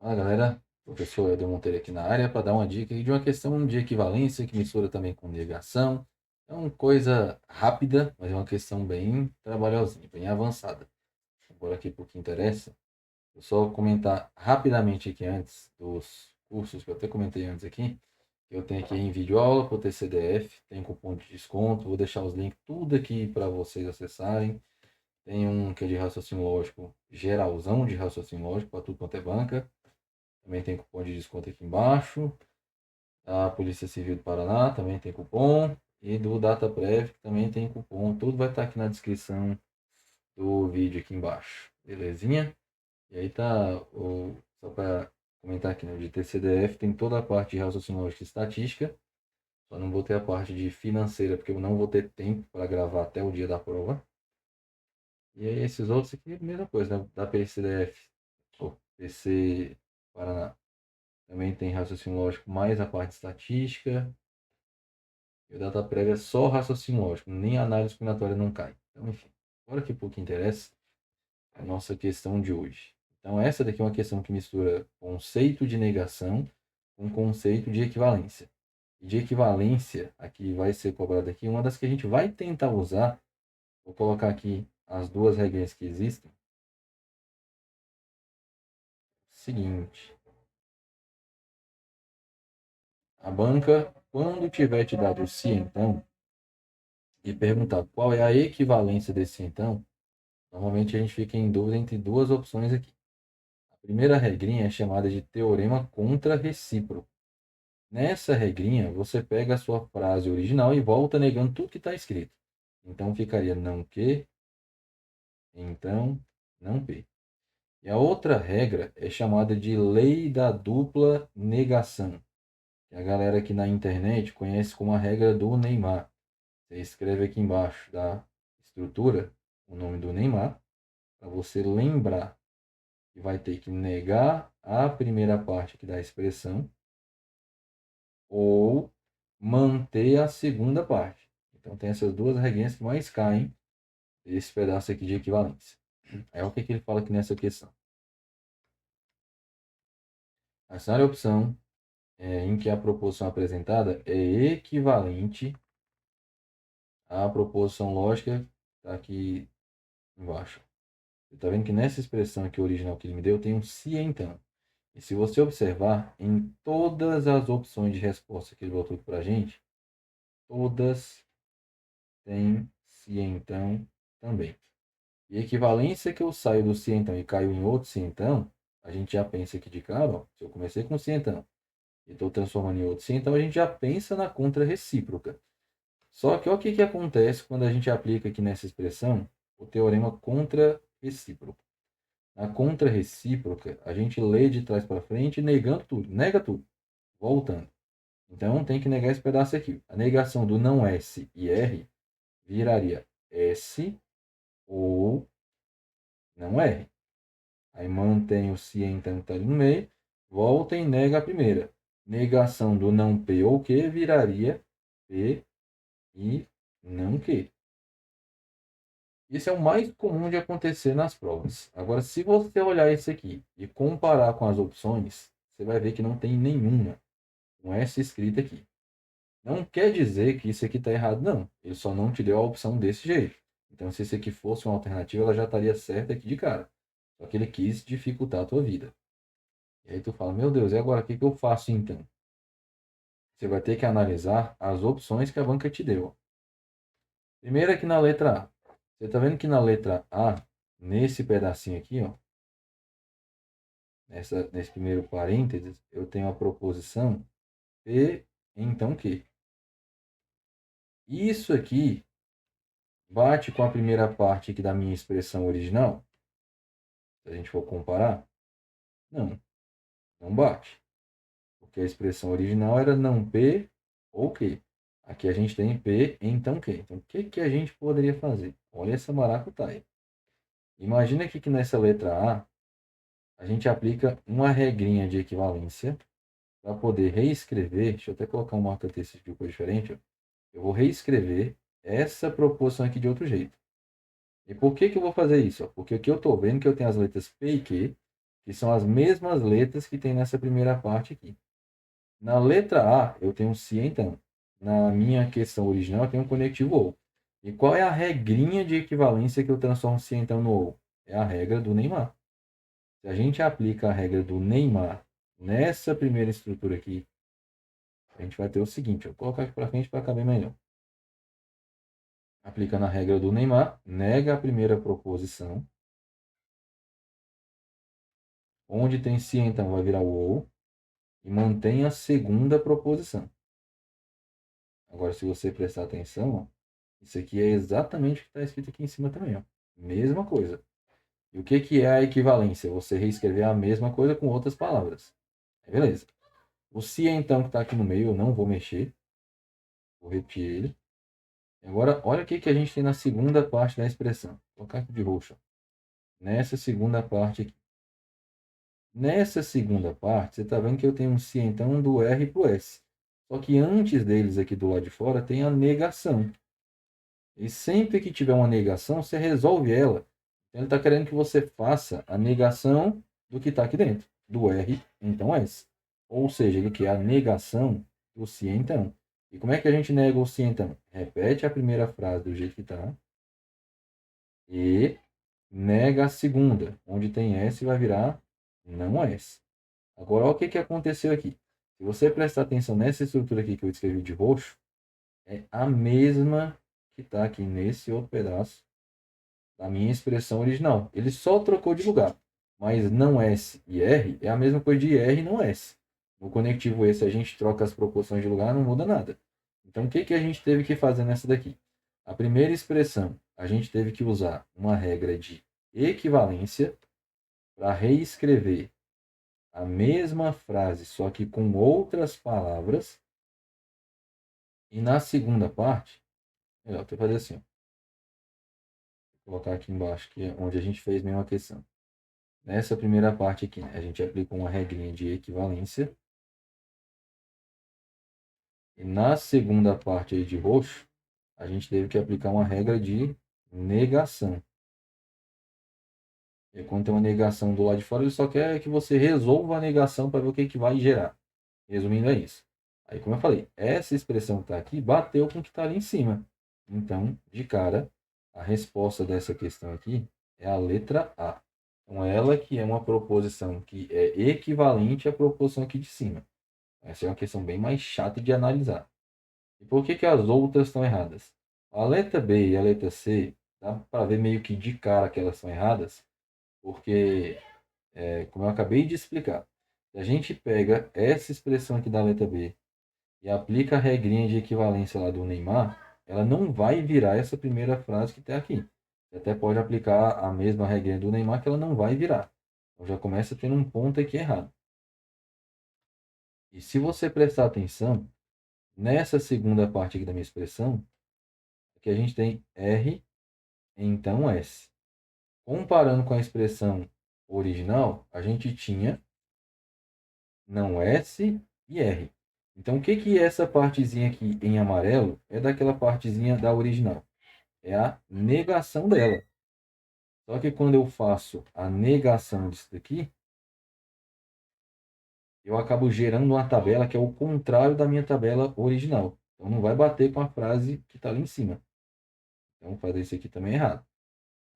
Fala galera, professor Elder Monteiro aqui na área para dar uma dica aí de uma questão de equivalência que mistura também com negação. É uma coisa rápida, mas é uma questão bem trabalhosinha, bem avançada. Agora aqui para o que interessa, eu só comentar rapidamente aqui antes dos cursos que eu até comentei antes aqui. Eu tenho aqui em vídeo aula para o TCDF, tem cupom de desconto, vou deixar os links tudo aqui para vocês acessarem. Tem um que é de raciocínio lógico, geralzão de raciocínio lógico para tudo quanto é banca. Também tem cupom de desconto aqui embaixo. A Polícia Civil do Paraná também tem cupom. E do DataPrev que também tem cupom. Tudo vai estar aqui na descrição do vídeo aqui embaixo. Belezinha? E aí tá só para comentar aqui, né? De TCDF tem toda a parte de raciocínio lógico e estatística. Só não vou ter a parte de financeira, porque eu não vou ter tempo para gravar até o dia da prova. E aí esses outros aqui, mesma coisa, né? Da PCDF, ou PC Paraná. Também tem raciocínio lógico mais a parte estatística. E o data prévia é só raciocínio lógico, nem análise combinatória não cai. Então, enfim, agora que pouco interessa a nossa questão de hoje. Então, essa daqui é uma questão que mistura conceito de negação com conceito de equivalência. E de equivalência, aqui vai ser cobrada aqui, uma das que a gente vai tentar usar, vou colocar aqui as duas regras que existem. Seguinte, a banca, quando tiver te dado o se então, e perguntar qual é a equivalência desse então, normalmente a gente fica em dúvida entre duas opções aqui. A primeira regrinha é chamada de teorema contra-recíproco. Nessa regrinha, você pega a sua frase original e volta negando tudo que está escrito. Então ficaria não que, então não p. E a outra regra é chamada de lei da dupla negação, que a galera aqui na internet conhece como a regra do Neymar. Você escreve aqui embaixo da estrutura o nome do Neymar, para você lembrar que vai ter que negar a primeira parte aqui da expressão ou manter a segunda parte. Então tem essas duas regrinhas que mais caem desse pedaço aqui de equivalência. É o que ele fala aqui nessa questão. Assinale a opção em que a proposição apresentada é equivalente à proposição lógica tá aqui embaixo. Você está vendo que nessa expressão aqui original que ele me deu tem um se então. E se você observar, em todas as opções de resposta que ele botou para a gente, todas têm se então também. E a equivalência que eu saio do se então e caio em outro se então, a gente já pensa aqui de cara, ó, se eu comecei com se então e estou transformando em outro se então, a gente já pensa na contra-recíproca. Só que olha o que acontece quando a gente aplica aqui nessa expressão o teorema contra-recíproco. Na contra-recíproca, a gente lê de trás para frente negando tudo, nega tudo, voltando. Então tem que negar esse pedaço aqui. A negação do não S e R viraria S ou não R. Aí mantém o se então tá ali no meio, volta e nega a primeira. Negação do não P ou Q viraria P e não Q. Isso é o mais comum de acontecer nas provas. Agora, se você olhar esse aqui e comparar com as opções, você vai ver que não tem nenhuma com essa escrita aqui. Não quer dizer que isso aqui está errado, não. Ele só não te deu a opção desse jeito. Então, se isso aqui fosse uma alternativa, ela já estaria certa aqui de cara. Só que ele quis dificultar a tua vida. E aí tu fala, meu Deus, e agora o que eu faço então? Você vai ter que analisar as opções que a banca te deu. Primeiro aqui na letra A. Você está vendo que na letra A, nesse pedacinho aqui, ó, nesse primeiro parênteses, eu tenho a proposição P, então Q. Isso aqui bate com a primeira parte aqui da minha expressão original? Se a gente for comparar, não, não bate. Porque a expressão original era não P ou Q. Aqui a gente tem P, então Q. Então, o que a gente poderia fazer? Olha essa maracutaia. Imagina que nessa letra A, a gente aplica uma regrinha de equivalência para poder reescrever. Deixa eu até colocar um marca-texto de coisa diferente. Ó. Eu vou reescrever essa proposição aqui de outro jeito. E por que eu vou fazer isso? Ó? Porque aqui eu estou vendo que eu tenho as letras P e Q, que que são as mesmas letras que tem nessa primeira parte aqui. Na letra A, eu tenho se então. Na minha questão original, eu tenho um conectivo ou. E qual é a regrinha de equivalência que eu transformo se então no ou? É a regra do Neymar. Se a gente aplica a regra do Neymar nessa primeira estrutura aqui, a gente vai ter o seguinte, vou colocar aqui para frente para caber melhor. Aplicando a regra do Neymar, nega a primeira proposição. Onde tem se então vai virar o ou. E mantém a segunda proposição. Agora, se você prestar atenção, ó, isso aqui é exatamente o que está escrito aqui em cima também. Ó. Mesma coisa. E o que é a equivalência? Você reescrever a mesma coisa com outras palavras. Beleza. O se então que está aqui no meio, eu não vou mexer. Vou repetir ele. Agora, olha o que a gente tem na segunda parte da expressão. Vou colocar aqui de roxo. Nessa segunda parte aqui. Nessa segunda parte, você está vendo que eu tenho um se então do R para o S. Só que antes deles aqui do lado de fora tem a negação. E sempre que tiver uma negação, você resolve ela. Ele está querendo que você faça a negação do que está aqui dentro. Do R, então S. Ou seja, ele quer a negação do se então. E como é que a gente nega o se então? Repete a primeira frase do jeito que está. E nega a segunda. Onde tem S vai virar não S. Agora, olha o que aconteceu aqui. Se você prestar atenção nessa estrutura aqui que eu escrevi de roxo, é a mesma que está aqui nesse outro pedaço da minha expressão original. Ele só trocou de lugar. Mas não S e R é a mesma coisa de R e não S. No conectivo E, se a gente troca as proporções de lugar, não muda nada. Então, o que a gente teve que fazer nessa daqui? A primeira expressão, a gente teve que usar uma regra de equivalência para reescrever a mesma frase, só que com outras palavras. E na segunda parte, melhor, eu fazer assim, ó. Vou colocar aqui embaixo, que é onde a gente fez mesmo a questão. Nessa primeira parte aqui, né, a gente aplicou uma regrinha de equivalência. E na segunda parte aí de roxo, a gente teve que aplicar uma regra de negação. E quando tem uma negação do lado de fora, ele só quer que você resolva a negação para ver o que vai gerar. Resumindo, é isso. Aí, como eu falei, essa expressão que está aqui bateu com o que está ali em cima. Então, de cara, a resposta dessa questão aqui é a letra A. Então, ela que é uma proposição que é equivalente à proposição aqui de cima. Essa é uma questão bem mais chata de analisar. E por que as outras estão erradas? A letra B e a letra C, dá para ver meio que de cara que elas são erradas, porque, como eu acabei de explicar, se a gente pega essa expressão aqui da letra B e aplica a regrinha de equivalência lá do Neymar, ela não vai virar essa primeira frase que está aqui. Você até pode aplicar a mesma regrinha do Neymar que ela não vai virar. Então já começa tendo um ponto aqui errado. E se você prestar atenção, nessa segunda parte aqui da minha expressão, aqui a gente tem R, então S. Comparando com a expressão original, a gente tinha não S e R. Então, o que é essa partezinha aqui em amarelo é daquela partezinha da original? É a negação dela. Só que quando eu faço a negação disso daqui, eu acabo gerando uma tabela que é o contrário da minha tabela original. Então, não vai bater com a frase que está ali em cima. Então, fazer isso aqui também é errado.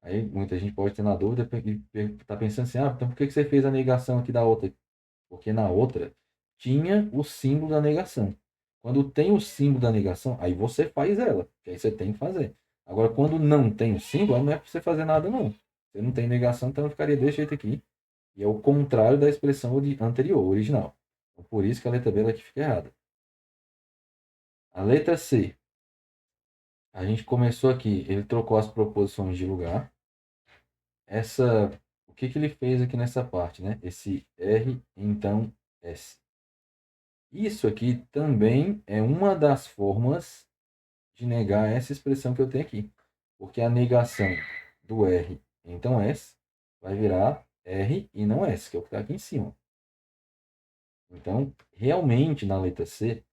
Aí, muita gente pode ter na dúvida e está pensando assim, então por que você fez a negação aqui da outra? Porque na outra tinha o símbolo da negação. Quando tem o símbolo da negação, aí você faz ela, que aí você tem que fazer. Agora, quando não tem o símbolo, aí não é para você fazer nada, não. Você não tem negação, então ficaria desse jeito aqui. E é o contrário da expressão anterior, original. Então, por isso que a letra B aqui fica errada. A letra C. A gente começou aqui, ele trocou as proposições de lugar. O que ele fez aqui nessa parte, né? Esse R, então S. Isso aqui também é uma das formas de negar essa expressão que eu tenho aqui. Porque a negação do R, então S, vai virar R e não S, que é o que está aqui em cima. Então, realmente, na letra C,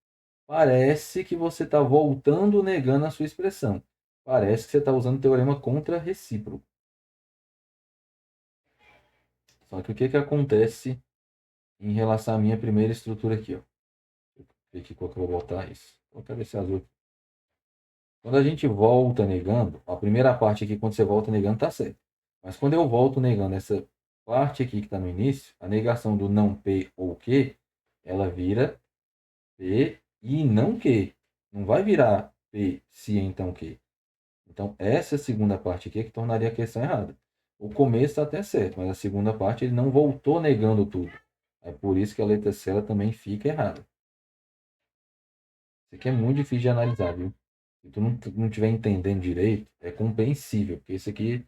parece que você está voltando negando a sua expressão. Parece que você está usando o teorema contra recíproco. Só que o que que acontece em relação à minha primeira estrutura aqui, ó. Deixa eu ver aqui qual que eu vou botar isso. Vou colocar esse azul aqui. Quando a gente volta negando, a primeira parte aqui, quando você volta negando, tá certo. Mas quando eu volto negando essa parte aqui que está no início, a negação do não P ou Q, ela vira P e não Q. Não vai virar P se então Q. Então, essa segunda parte aqui é que tornaria a questão errada. O começo está até certo, mas a segunda parte ele não voltou negando tudo. É por isso que a letra C ela também fica errada. Isso aqui é muito difícil de analisar, viu? Se tu não estiver entendendo direito, é compreensível, porque isso aqui,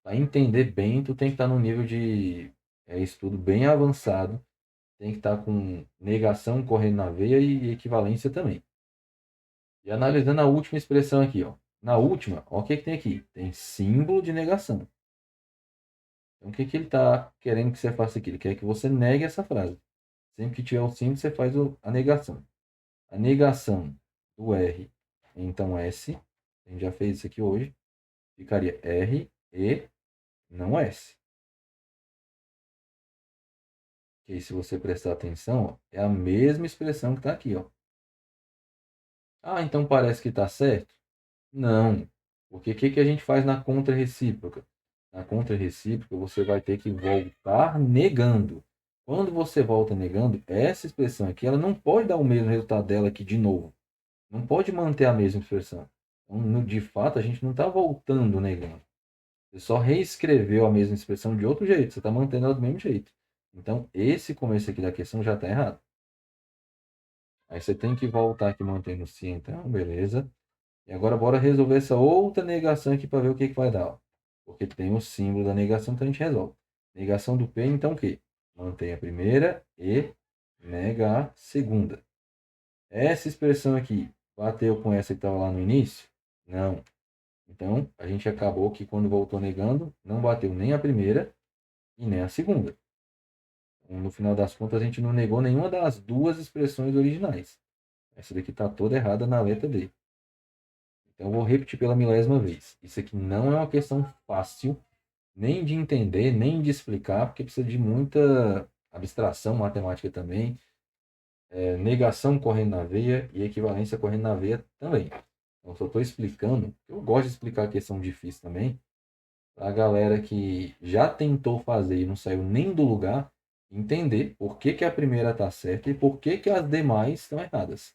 para entender bem, tu tem que estar num nível de estudo bem avançado, tem que estar com negação correndo na veia e equivalência também. E analisando a última expressão aqui, ó. Na última, ó, o que, que tem aqui? Tem símbolo de negação. Então, o que, que ele está querendo que você faça aqui? Ele quer que você negue essa frase. Sempre que tiver o símbolo, você faz a negação. A negação do R, então S, a gente já fez isso aqui hoje, ficaria R e não S. Que aí, se você prestar atenção, ó, é a mesma expressão que está aqui. Ó. Ah, então parece que está certo? Não. Porque o que a gente faz na contra-recíproca? Na contra-recíproca, você vai ter que voltar negando. Quando você volta negando, essa expressão aqui, ela não pode dar o mesmo resultado dela aqui de novo. Não pode manter a mesma expressão. Então, de fato, a gente não está voltando negando. Você só reescreveu a mesma expressão de outro jeito. Você está mantendo ela do mesmo jeito. Então, esse começo aqui da questão já está errado. Aí você tem que voltar aqui mantendo se, então, beleza. E agora bora resolver essa outra negação aqui para ver o que, que vai dar. Ó. Porque tem o símbolo da negação, então a gente resolve. Negação do P, então o quê? Mantém a primeira e nega a segunda. Essa expressão aqui bateu com essa que estava lá no início? Não. Então, a gente acabou que quando voltou negando, não bateu nem a primeira e nem a segunda. Então, no final das contas, a gente não negou nenhuma das duas expressões originais. Essa daqui está toda errada na letra D. Então, eu vou repetir pela milésima vez. Isso aqui não é uma questão fácil, nem de entender, nem de explicar, porque precisa de muita abstração matemática também, negação correndo na veia e equivalência correndo na veia também. Então, só estou explicando, eu gosto de explicar questão difícil também, para a galera que já tentou fazer e não saiu nem do lugar, entender por que, que a primeira está certa e por que, que as demais estão erradas.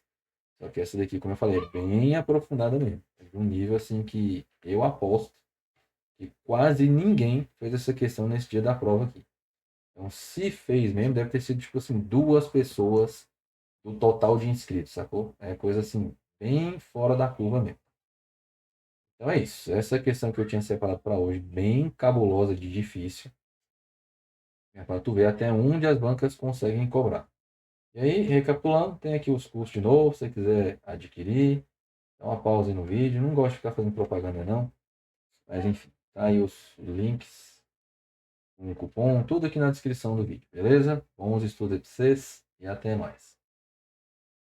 Só que essa daqui, como eu falei, é bem aprofundada mesmo. É de um nível assim que eu aposto que quase ninguém fez essa questão nesse dia da prova aqui. Então, se fez mesmo, deve ter sido, tipo assim, 2 pessoas do total de inscritos, sacou? É coisa assim, bem fora da curva mesmo. Então é isso. Essa questão que eu tinha separado para hoje, bem cabulosa de difícil. É para tu ver até onde as bancas conseguem cobrar. E aí, recapitulando, tem aqui os cursos de novo, se você quiser adquirir. Dá uma pausa aí no vídeo. Não gosto de ficar fazendo propaganda não. Mas enfim, tá aí os links, um cupom, tudo aqui na descrição do vídeo, beleza? Bons estudos aí pra vocês e até mais.